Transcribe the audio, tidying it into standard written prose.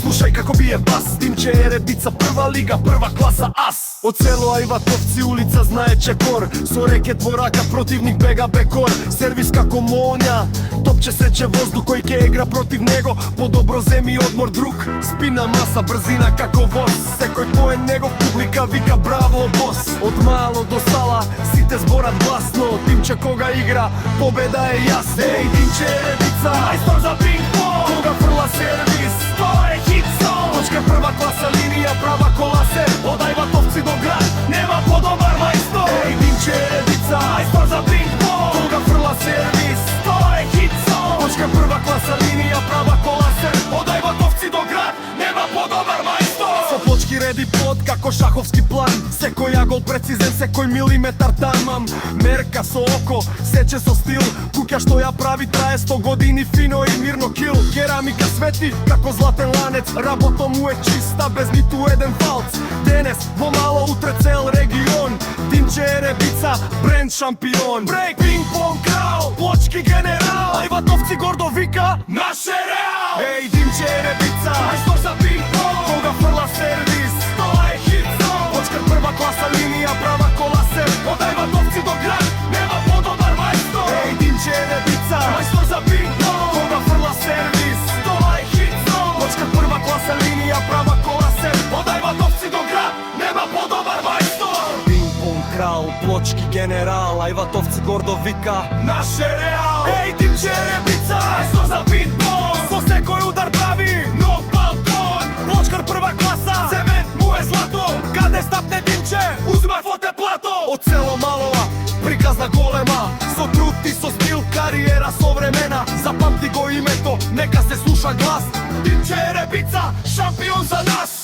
Слушај како бие бас, Димче Еребица, прва лига, прва класа ас. Од село Ајватовци улица знае чекор, со рекет во рака противник бега бекор. Сервис како Монја, топче сече воздух кој ке игра против него. Подобро земи одмор друг, спина маса, брзина како воз. Секој поен негов публика вика браво бос. Од мало до сала сите зборат гласно, Димче кога игра победа е јасно. Еј Димче Еребица, мајстор за пинг-понг, кога фрла сервис, тоа е хит сон. Точка прва класа линија, права кола се, од Ајватовци до град, нема подобар мајстор. Еј Димче Еребица, мајстор за пинг-понг, кога фрла сервис, тоа е хит сон. Точка прва класа линија, права кола се, од Ајватовци до град, нема подобар мајстор. Со почки реди плот како шаховски план, секој агол прецизен, секој милиметар тамам. Мерка со око, сече со стил, куќа што ја прави трае 100 години, фино и мирно кил. Керамика свети како златен ланец, работа му е чиста без ниту еден фалц. Денес во мало, утре цел регион, Димче Еребица, бренд шампион. Брейк, пинг-понг крал, плочки генерал, Ајватовци гордо вика наше реал. Еј Димче Еребица, мајстор за пинг-понг, кога фрла сервис, тоа е хит сон. Точка прва класа линија, права кола се, од Ајватовци до град, нема подобар мајстор. Еј Димче Еребица, мајстор за пинг-понг, кога фрла сервис, тоа е хит сон. Точка прва класа линија, права кола се, од Ајватовци до град, нема подобар мајстор. Пинг-понг крал, плочки генерал, Ајватовци гордо вика наше реал. Еј Димче Еребица, мајстор за пинг-понг, со секој удар прави нов балкон. Плочкар прва класа, цемент му е злато, каде стапне Димче, узма фоте плато. Од село Малова, приказна голема, со труд и со стил, кариера современа. Запамти го името, нека се слуша глас, Димче Еребица, шампион за нас.